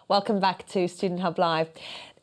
Welcome back to Student Hub Live.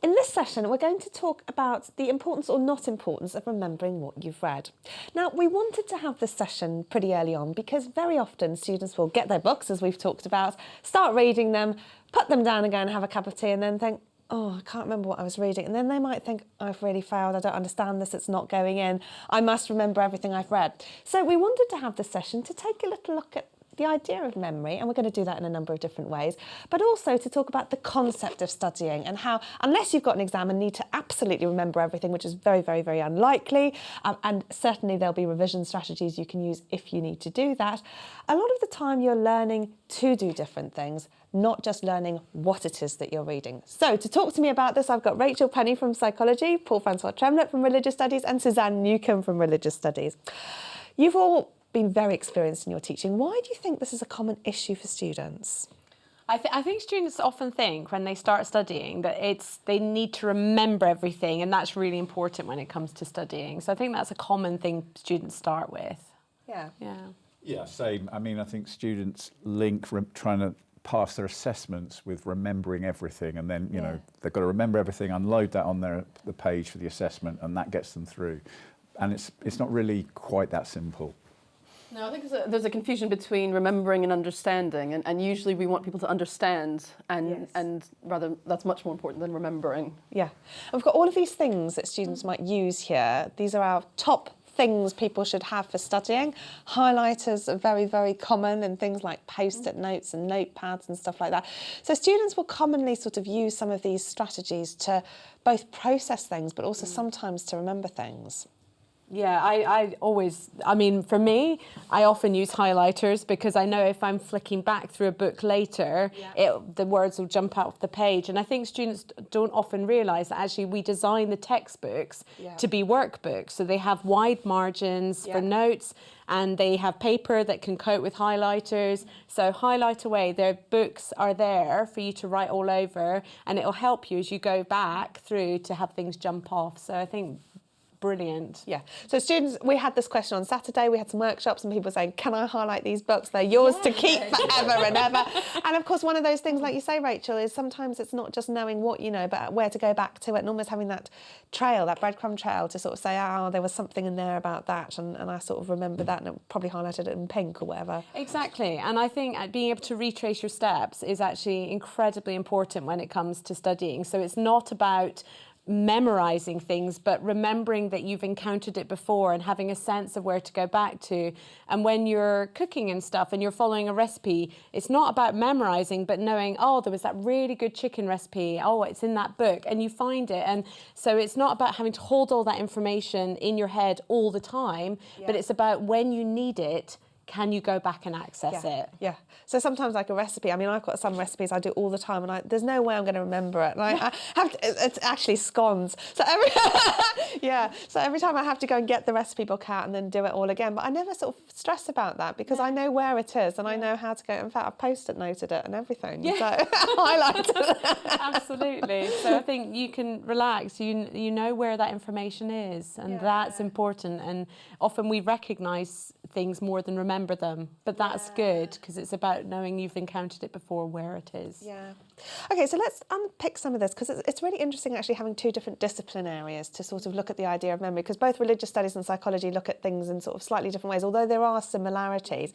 In this session, we're going to talk about the importance or not importance of remembering what you've read. Now, we wanted to have this session pretty early on because very often students will get their books, as we've talked about, start reading them, put them down again, have a cup of tea, and then think, oh, I can't remember what I was reading. And then they might think, I've really failed, I don't understand this, it's not going in, I must remember everything I've read. So we wanted to have this session to take a little look at the idea of memory, and we're going to do that in a number of different ways, but also to talk about the concept of studying and how, unless you've got an exam and need to absolutely remember everything, which is very, very, very unlikely, and certainly there'll be revision strategies you can use if you need to do that, a lot of the time you're learning to do different things, not just learning what it is that you're reading. So to talk to me about this, I've got Rachel Penny from Psychology, Paul-Francois Tremlett from Religious Studies, and Suzanne Newcombe from Religious Studies. You've all been very experienced in your teaching. Why do you think this is a common issue for students? I think students often think when they start studying that they need to remember everything, and that's really important when it comes to studying. So I think that's a common thing students start with. Yeah, same. I mean, I think students link trying to pass their assessments with remembering everything, and then know they've got to remember everything, unload that on the page for the assessment, and that gets them through. And it's not really quite that simple. No, I think there's a confusion between remembering and understanding, and usually we want people to understand, and rather that's much more important than remembering. Yeah, and we've got all of these things that students might use here. These are our top things people should have for studying. Highlighters are very, very common, and things like post-it notes and notepads and stuff like that. So students will commonly sort of use some of these strategies to both process things, but also sometimes to remember things. Yeah, I mean, for me, I often use highlighters because I know if I'm flicking back through a book later, the words will jump out of the page. And I think students don't often realise that actually we design the textbooks to be workbooks. So they have wide margins for notes, and they have paper that can coat with highlighters. So highlight away. Their books are there for you to write all over, and it'll help you as you go back through to have things jump off. So I think brilliant. Yeah. So students, we had this question on Saturday, we had some workshops and people saying, can I highlight these books? They're yours to keep forever and ever. And of course, one of those things, like you say, Rachel, is sometimes it's not just knowing what you know, but where to go back to it, and almost having that trail, that breadcrumb trail to sort of say, oh, there was something in there about that, and I sort of remember that, and it probably highlighted it in pink or whatever. Exactly. And I think being able to retrace your steps is actually incredibly important when it comes to studying. So it's not about memorising things, but remembering that you've encountered it before and having a sense of where to go back to. And when you're cooking and stuff and you're following a recipe, it's not about memorising, but knowing, oh, there was that really good chicken recipe, oh, it's in that book, and you find it. And so it's not about having to hold all that information in your head all the time, but it's about when you need it, can you go back and access it? Yeah. So sometimes, like a recipe, I mean, I've got some recipes I do all the time, and there's no way I'm going to remember it. And I have to, it's actually scones. So every time I have to go and get the recipe book out and then do it all again. But I never sort of stress about that because I know where it is and I know how to go. In fact, I've post-it noted it and everything. Yeah. So highlighted it. Absolutely. So I think you can relax. You know where that information is, and that's important. And often we recognise things more than remember them, but that's good because it's about knowing you've encountered it before, where it is. Yeah. Okay, so let's unpick some of this because it's really interesting actually having two different discipline areas to sort of look at the idea of memory, because both religious studies and psychology look at things in sort of slightly different ways, although there are similarities.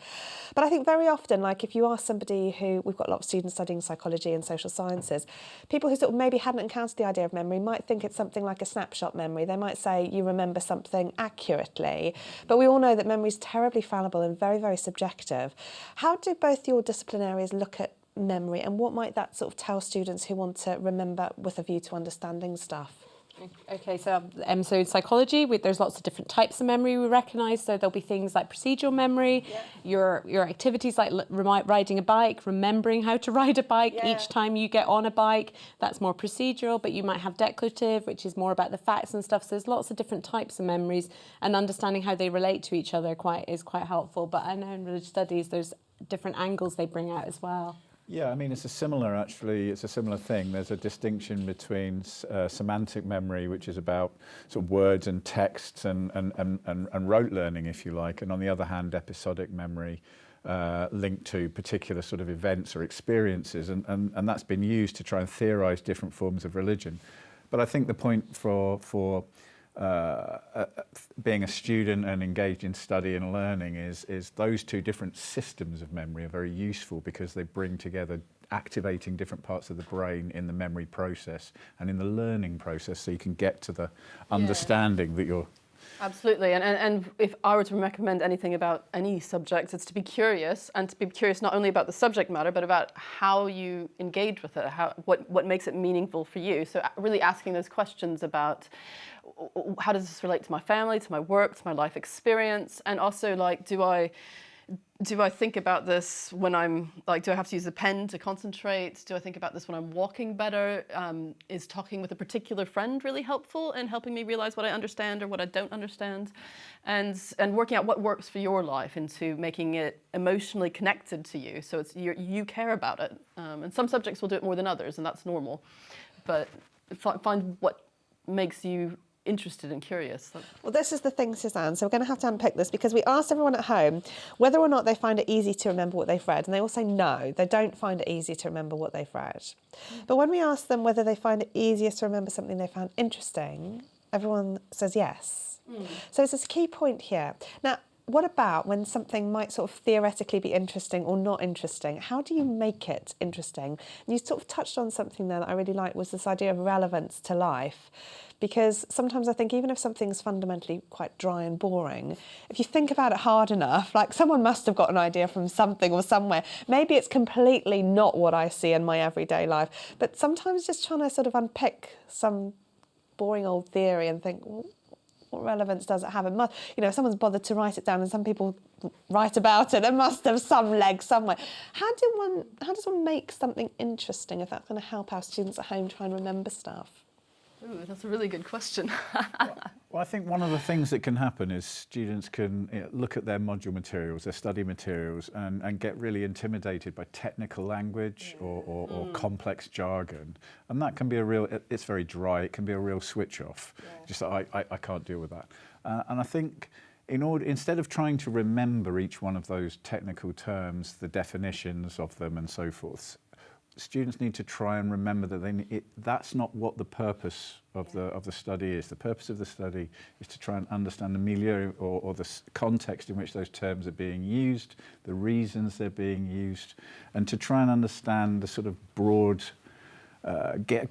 But I think very often, like if you ask somebody who, we've got a lot of students studying psychology and social sciences, people who sort of maybe hadn't encountered the idea of memory might think it's something like a snapshot memory. They might say you remember something accurately, but we all know that memory is terribly fallible and very, very subjective. How do both your discipline areas look at memory, and what might that sort of tell students who want to remember with a view to understanding stuff? Okay, so in psychology, there's lots of different types of memory we recognise. So there'll be things like procedural memory, your activities like riding a bike, remembering how to ride a bike each time you get on a bike. That's more procedural, but you might have declarative, which is more about the facts and stuff. So there's lots of different types of memories, and understanding how they relate to each other is quite helpful. But I know in religious studies, there's different angles they bring out as well. Yeah, I mean, it's a similar thing. There's a distinction between semantic memory, which is about sort of words and texts and rote learning, if you like, and on the other hand, episodic memory, linked to particular sort of events or experiences, and that's been used to try and theorise different forms of religion. But I think the point for being a student and engaged in study and learning is those two different systems of memory are very useful because they bring together activating different parts of the brain in the memory process and in the learning process, so you can get to the understanding that you're... Absolutely, and if I were to recommend anything about any subject, it's to be curious, and to be curious not only about the subject matter, but about how you engage with it, what makes it meaningful for you. So really asking those questions about how does this relate to my family, to my work, to my life experience, and also like, do I think about this when I'm, like, do I have to use a pen to concentrate? Do I think about this when I'm walking better? Is talking with a particular friend really helpful in helping me realize what I understand or what I don't understand? And working out what works for your life into making it emotionally connected to you, so it's you care about it. And some subjects will do it more than others, and that's normal. But find what makes you interested and curious. Well, this is the thing, Suzanne, so we're going to have to unpick this, because we asked everyone at home whether or not they find it easy to remember what they've read, and they all say no, they don't find it easy to remember what they've read. But when we asked them whether they find it easier to remember something they found interesting, everyone says yes. So it's this key point here. Now, what about when something might sort of theoretically be interesting or not interesting? How do you make it interesting? And you sort of touched on something there that I really liked, was this idea of relevance to life. Because sometimes I think even if something's fundamentally quite dry and boring, if you think about it hard enough, like someone must have got an idea from something or somewhere. Maybe it's completely not what I see in my everyday life, but sometimes just trying to sort of unpick some boring old theory and think, well, what relevance does it have? It must, if someone's bothered to write it down and some people write about it, it must have some leg somewhere. How does one make something interesting if that's going to help our students at home try and remember stuff? Ooh, that's a really good question. Well, I think one of the things that can happen is students can look at their module materials, their study materials, and get really intimidated by technical language or complex jargon. And that can be it's very dry, it can be a real switch off. Just I can't deal with that. And I think instead of trying to remember each one of those technical terms, the definitions of them and so forth, students need to try and remember that that's not what the purpose of the study is. The purpose of the study is to try and understand the milieu or the context in which those terms are being used, the reasons they're being used, and to try and understand the sort of broad, get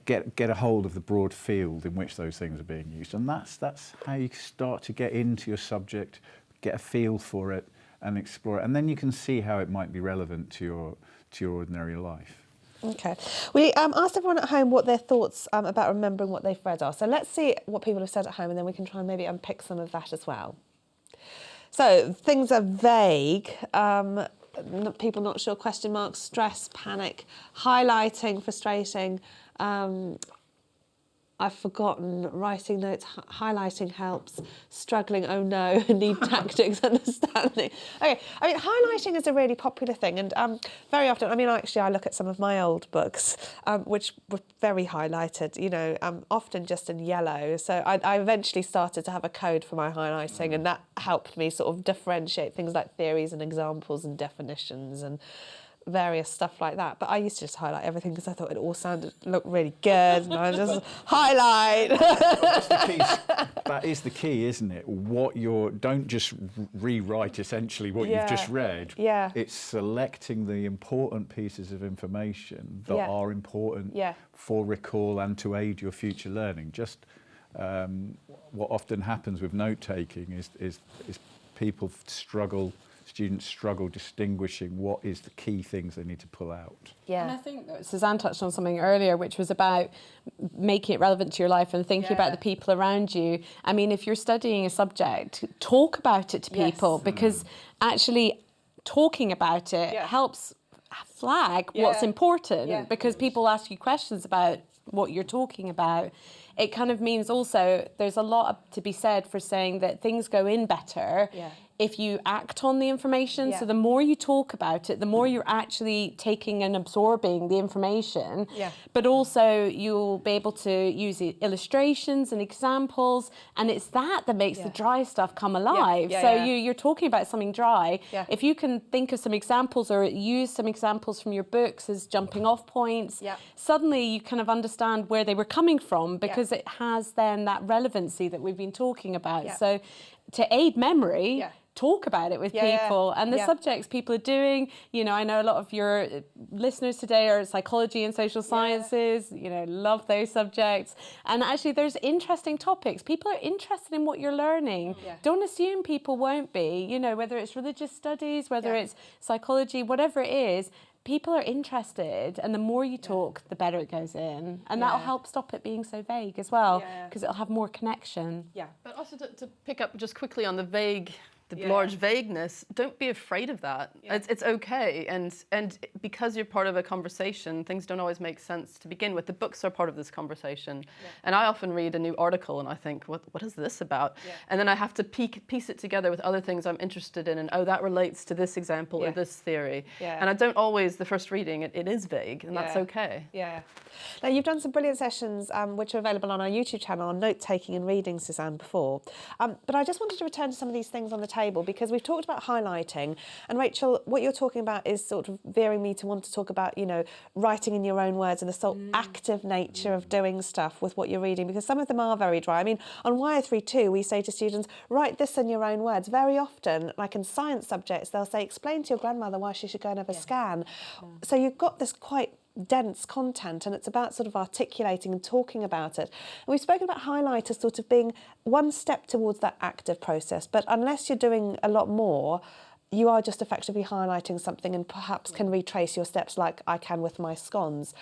a hold of the broad field in which those things are being used. And that's how you start to get into your subject, get a feel for it, and explore it. And then you can see how it might be relevant to your ordinary life. Okay. We asked everyone at home what their thoughts about remembering what they've read are. So let's see what people have said at home, and then we can try and maybe unpick some of that as well. So things are vague. People not sure, question marks, stress, panic, highlighting, frustrating. I've forgotten, writing notes, highlighting helps, struggling, oh no, need tactics, understanding. Okay, I mean, highlighting is a really popular thing, and very often, I look at some of my old books, which were very highlighted, often just in yellow. So I eventually started to have a code for my highlighting, and that helped me sort of differentiate things like theories and examples and definitions and various stuff like that. But I used to just highlight everything because I thought it all looked really good, and I just highlight. That is the key, isn't it? Don't just rewrite essentially what you've just read. Yeah. It's selecting the important pieces of information that are important for recall and to aid your future learning. Just what often happens with note taking is students struggle distinguishing what is the key things they need to pull out. Yeah. And I think that Suzanne touched on something earlier, which was about making it relevant to your life and thinking about the people around you. I mean, if you're studying a subject, talk about it to people, because actually talking about it helps flag what's important, because people ask you questions about what you're talking about. It kind of means also there's a lot to be said for saying that things go in better if you act on the information. Yeah. So the more you talk about it, the more you're actually taking and absorbing the information. Yeah. But also you'll be able to use illustrations and examples, and it's that makes the dry stuff come alive. Yeah, so yeah. you're talking about something dry. Yeah. If you can think of some examples or use some examples from your books as jumping off points, Yeah. suddenly you kind of understand where they were coming from, because it has then that relevancy that we've been talking about. Yeah. So to aid memory, Yeah. talk about it with Yeah, people and the yeah. subjects people are doing. You know, I know a lot of your listeners today are psychology and social sciences, you know, love those subjects. And actually there's interesting topics. People are interested in what you're learning. Yeah. Don't assume people won't be, you know, whether it's religious studies, whether Yeah. it's psychology, whatever it is. People are interested, and the more you talk, the better it goes in. And that'll help stop it being so vague as well, because it'll have more connection. Yeah. But also to pick up just quickly on the vague, the Yeah. large vagueness, don't be afraid of that. Yeah. It's okay. And because you're part of a conversation, things don't always make sense to begin with. The books are part of this conversation. Yeah. And I often read a new article and I think, what is this about? Yeah. And then I have to piece it together with other things I'm interested in, and that relates to this example or this theory. Yeah. And I don't always, the first reading, it is vague, and that's Yeah. okay. Yeah. Now, you've done some brilliant sessions which are available on our YouTube channel on note-taking and reading, Suzanne, before. But I just wanted to return to some of these things on the table, because we've talked about highlighting. And Rachel, what you're talking about is sort of veering me to want to talk about, you know, writing in your own words and the sort of active nature of doing stuff with what you're reading, because some of them are very dry. I mean, on Wire 3.2, we say to students, write this in your own words. Very often, like in science subjects, they'll say, explain to your grandmother why she should go and have a scan. So you've got this quite dense content, and it's about sort of articulating and talking about it. And we've spoken about highlight as sort of being one step towards that active process, but unless you're doing a lot more, you are just effectively highlighting something and perhaps can retrace your steps like I can with my scones.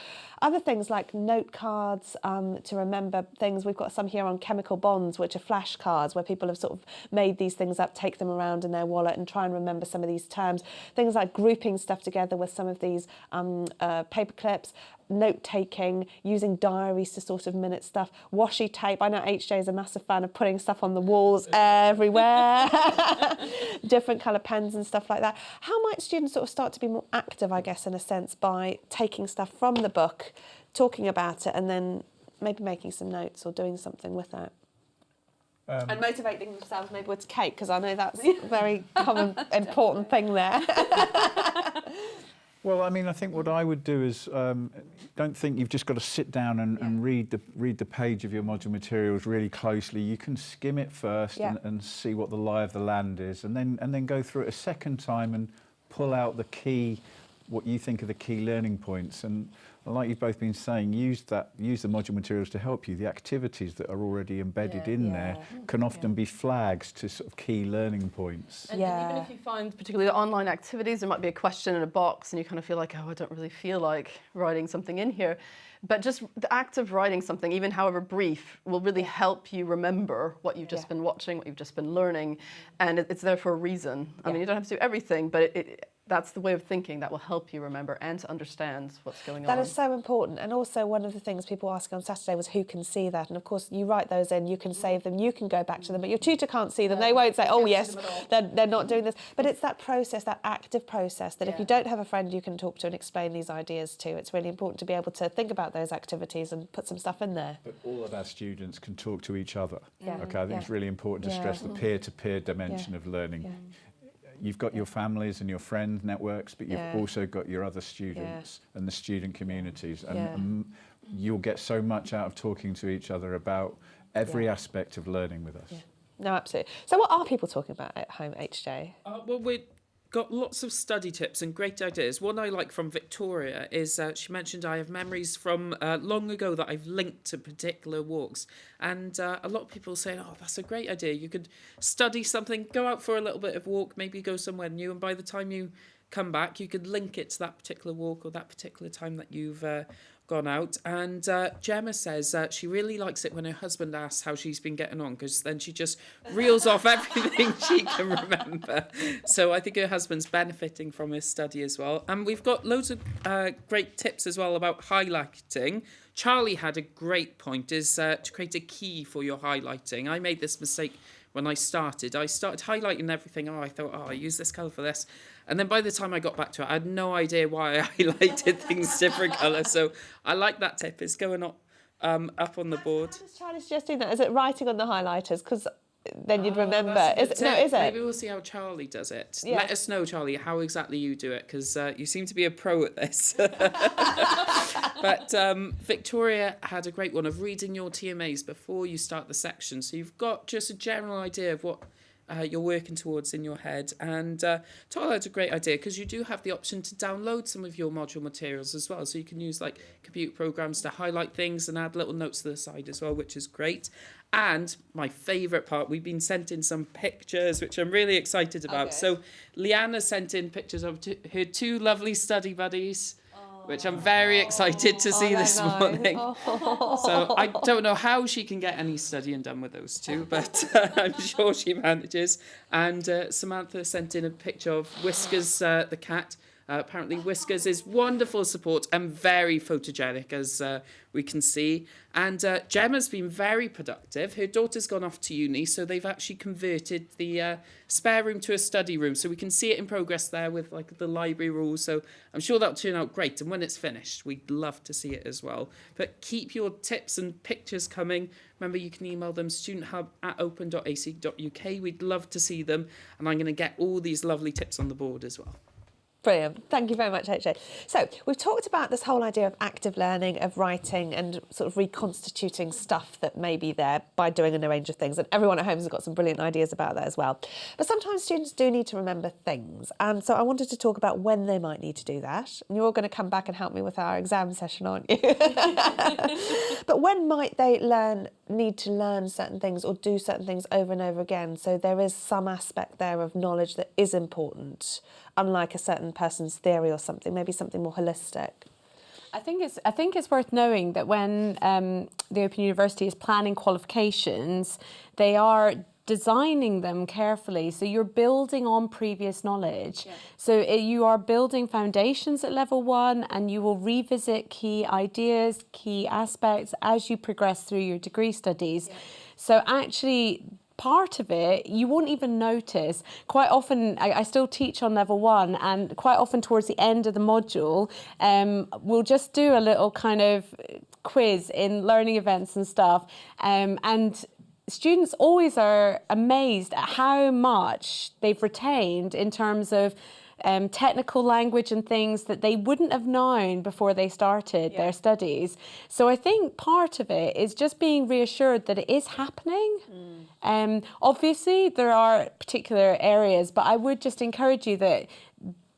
Other things like note cards to remember things. We've got some here on chemical bonds, which are flashcards, where people have sort of made these things up, take them around in their wallet and try and remember some of these terms. Things like grouping stuff together with some of these paper clips, note-taking, using diaries to sort of minute stuff, washi tape. I know HJ is a massive fan of putting stuff on the walls everywhere, different colour pens and stuff like that. How might students sort of start to be more active, I guess, in a sense, by taking stuff from the book, talking about it, and then maybe making some notes or doing something with it? And motivating themselves maybe with cake, because I know that's a very common, important thing there. Well, I mean, I think what I would do is don't think you've just got to sit down and read the page of your module materials really closely. You can skim it first and see what the lie of the land is, and then go through it a second time and pull out what you think are the key learning points. And like you've both been saying, use the module materials to help you. The activities that are already embedded in there can often be flags to sort of key learning points. And even if you find particularly the online activities, there might be a question in a box and you kind of feel like, oh, I don't really feel like writing something in here. But just the act of writing something, even however brief, will really help you remember what you've just been watching, what you've just been learning. And it's there for a reason. I mean, you don't have to do everything, but that's the way of thinking that will help you remember and to understand what's going on. That is so important. And also one of the things people were asking on Saturday was who can see that. And of course you write those in, you can save them, you can go back to them, but your tutor can't see them. They won't say, oh yes, they're not doing this. But it's that process, that active process, that if you don't have a friend you can talk to and explain these ideas to, it's really important to be able to think about those activities and put some stuff in there. But all of our students can talk to each other. Yeah. Okay, I think it's really important to stress the peer-to-peer dimension of learning. You've got your families and your friend networks, but you've also got your other students and the student communities. And you'll get so much out of talking to each other about every aspect of learning with us. Yeah. No, absolutely. So what are people talking about at home, HJ? Well, we've got lots of study tips and great ideas. One I like from Victoria is she mentioned I have memories from long ago that I've linked to particular walks. And a lot of people say, oh, that's a great idea. You could study something, go out for a little bit of walk, maybe go somewhere new. And by the time you come back, you could link it to that particular walk or that particular time that you've gone out. And Gemma says she really likes it when her husband asks how she's been getting on, because then she just reels off everything she can remember. So I think her husband's benefiting from his study as well. And we've got loads of great tips as well about highlighting. Charlie had a great point, is to create a key for your highlighting. I made this mistake when I started highlighting everything. I thought, I use this colour for this. And then by the time I got back to it, I had no idea why I highlighted things different colours. So I like that tip. It's going up on the board. How does Charlie suggest doing that? Is it writing on the highlighters? Because then you'd remember. Is it? Maybe we'll see how Charlie does it. Yeah. Let us know, Charlie, how exactly you do it, because you seem to be a pro at this. But Victoria had a great one of reading your TMAs before you start the section. So you've got just a general idea of what you're working towards in your head. And Tyler had a great idea, because you do have the option to download some of your module materials as well. So you can use like computer programs to highlight things and add little notes to the side as well, which is great. And my favourite part, we've been sent in some pictures, which I'm really excited about. Okay. So Leanna sent in pictures of her 2 lovely study buddies, which I'm very excited to see this morning. So I don't know how she can get any studying done with those 2, but I'm sure she manages. And Samantha sent in a picture of Whiskers, the cat. Apparently Whiskers is wonderful support and very photogenic, as we can see. And Gemma's been very productive. Her daughter's gone off to uni, so they've actually converted the spare room to a study room. So we can see it in progress there with like the library rules. So I'm sure that'll turn out great. And when it's finished, we'd love to see it as well. But keep your tips and pictures coming. Remember, you can email them studenthub@open.ac.uk. We'd love to see them. And I'm going to get all these lovely tips on the board as well. Brilliant. Thank you very much, HJ. So we've talked about this whole idea of active learning, of writing and sort of reconstituting stuff that may be there by doing a range of things. And everyone at home has got some brilliant ideas about that as well. But sometimes students do need to remember things. And so I wanted to talk about when they might need to do that. And you're all going to come back and help me with our exam session, aren't you? But when might they need to learn certain things or do certain things over and over again? So there is some aspect there of knowledge that is important, unlike a certain person's theory or something, maybe something more holistic. I think it's worth knowing that when the Open University is planning qualifications, they are designing them carefully. So you're building on previous knowledge. Yeah. So you are building foundations at level 1, and you will revisit key ideas, key aspects as you progress through your degree studies. Yeah. So actually, part of it you won't even notice. Quite often, I still teach on level 1, and quite often towards the end of the module, we'll just do a little kind of quiz in learning events and stuff, and students always are amazed at how much they've retained in terms of technical language and things that they wouldn't have known before they started their studies. So I think part of it is just being reassured that it is happening. Obviously, there are particular areas, but I would just encourage you that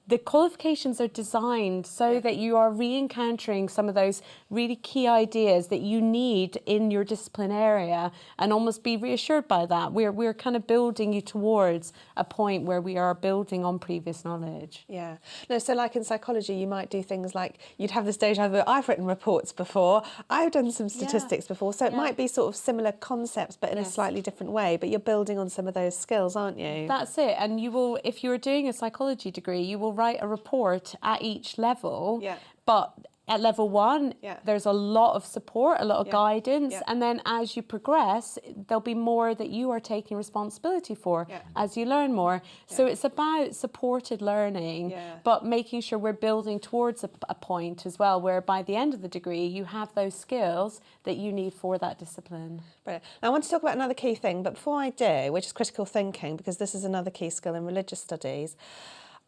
the qualifications are designed so that you are re-encountering some of those really key ideas that you need in your discipline area, and almost be reassured by that. We're kind of building you towards a point where we are building on previous knowledge. Yeah. No, so like in psychology, you might do things like, you'd have this deja vu, I've written reports before, I've done some statistics before, so it might be sort of similar concepts, but in a slightly different way, but you're building on some of those skills, aren't you? That's it. And you will, if you're doing a psychology degree, you will write a report at each level, but at level 1, there's a lot of support, a lot of guidance, and then as you progress, there'll be more that you are taking responsibility for as you learn more. So it's about supported learning, but making sure we're building towards a point as well, where by the end of the degree, you have those skills that you need for that discipline. Brilliant. Now, I want to talk about another key thing, but before I do, which is critical thinking, because this is another key skill in religious studies,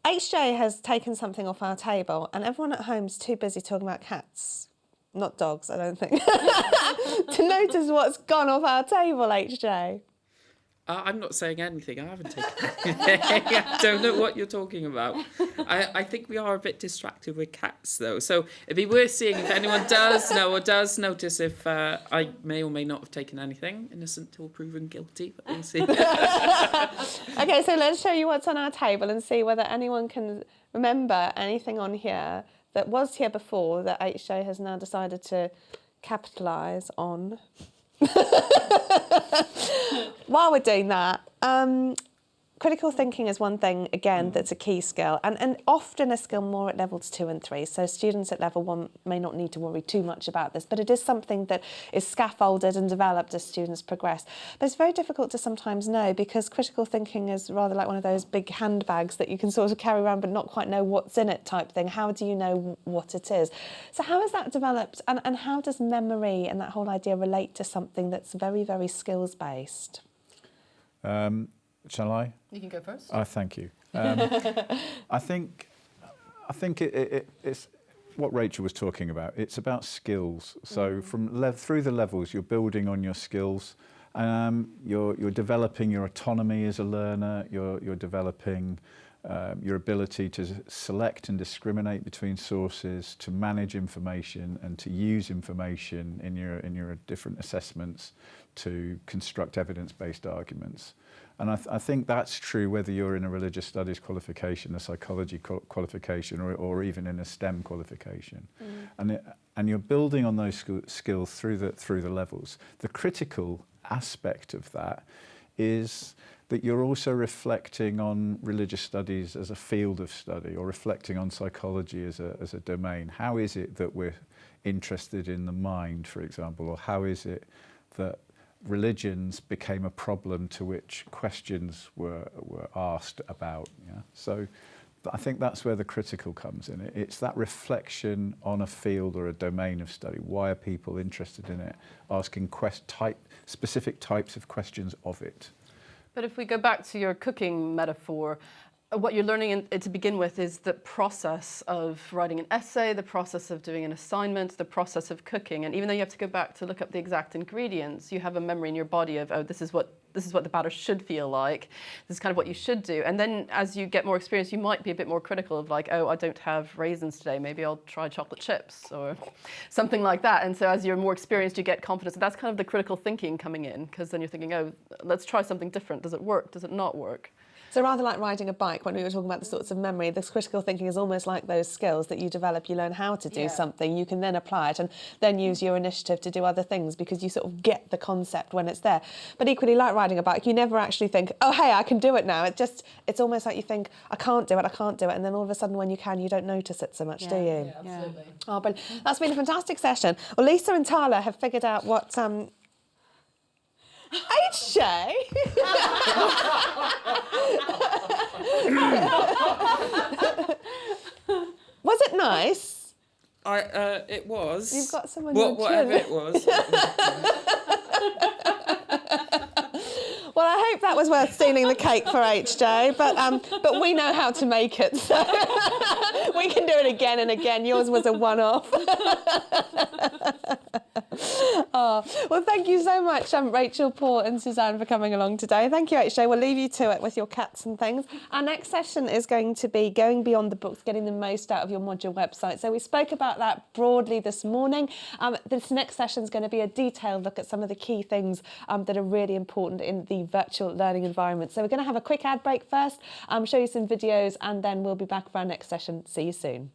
HJ has taken something off our table, and everyone at home's too busy talking about cats, not dogs, I don't think, to notice what's gone off our table, HJ. I'm not saying anything. I haven't taken anything. I don't know what you're talking about. I think we are a bit distracted with cats, though. So it'd be worth seeing if anyone does know or does notice if I may or may not have taken anything. Innocent till proven guilty, but we'll see. Okay, so let's show you what's on our table and see whether anyone can remember anything on here that was here before that HJ has now decided to capitalise on. While we're doing that, critical thinking is one thing, again, that's a key skill, and often a skill more at levels 2 and 3. So students at level 1 may not need to worry too much about this, but it is something that is scaffolded and developed as students progress. But it's very difficult to sometimes know, because critical thinking is rather like one of those big handbags that you can sort of carry around but not quite know what's in it type thing. How do you know what it is? So how has that developed, and how does memory and that whole idea relate to something that's very, very skills-based? Shall I? You can go first. Thank you. I think it's what Rachel was talking about. It's about skills. So from through the levels, you're building on your skills. You're developing your autonomy as a learner. You're developing your ability to select and discriminate between sources, to manage information, and to use information in your different assessments to construct evidence-based arguments. And I think that's true whether you're in a religious studies qualification, a psychology qualification, or even in a STEM qualification. And you're building on those skills through the levels. The critical aspect of that is that you're also reflecting on religious studies as a field of study, or reflecting on psychology as a domain. How is it that we're interested in the mind, for example, or how is it that religions became a problem to which questions were asked about? Yeah? So I think that's where the critical comes in. It's that reflection on a field or a domain of study. Why are people interested in it? Asking specific types of questions of it. But if we go back to your cooking metaphor, what you're learning to begin with is the process of writing an essay, the process of doing an assignment, the process of cooking. And even though you have to go back to look up the exact ingredients, you have a memory in your body of, oh, this is what the batter should feel like. This is kind of what you should do. And then as you get more experience, you might be a bit more critical of like, oh, I don't have raisins today. Maybe I'll try chocolate chips or something like that. And so as you're more experienced, you get confidence. And that's kind of the critical thinking coming in, because then you're thinking, oh, let's try something different. Does it work? Does it not work? So rather like riding a bike, when we were talking about the sorts of memory, this critical thinking is almost like those skills that you develop. You learn how to do something, you can then apply it and then use your initiative to do other things, because you sort of get the concept when it's there. But equally, like riding a bike, you never actually think, oh, hey, I can do it now. It's almost like you think, I can't do it. And then all of a sudden when you can, you don't notice it so much, do you? Yeah, absolutely. Oh, but that's been a fantastic session. Well, Lisa and Tyler have figured out what... Shay. Was it nice? It was. You've got someone on your whatever chin. it was. Well, I hope that was worth stealing the cake for HJ, but we know how to make it, so we can do it again and again. Yours was a one-off. Oh, well, thank you so much, Rachel, Paul and Suzanne, for coming along today. Thank you, HJ. We'll leave you to it with your cats and things. Our next session is going to be going beyond the books, getting the most out of your module website. So we spoke about that broadly this morning. This next session is going to be a detailed look at some of the key things that are really important in the virtual learning environment. So we're going to have a quick ad break first, show you some videos, and then we'll be back for our next session. See you soon.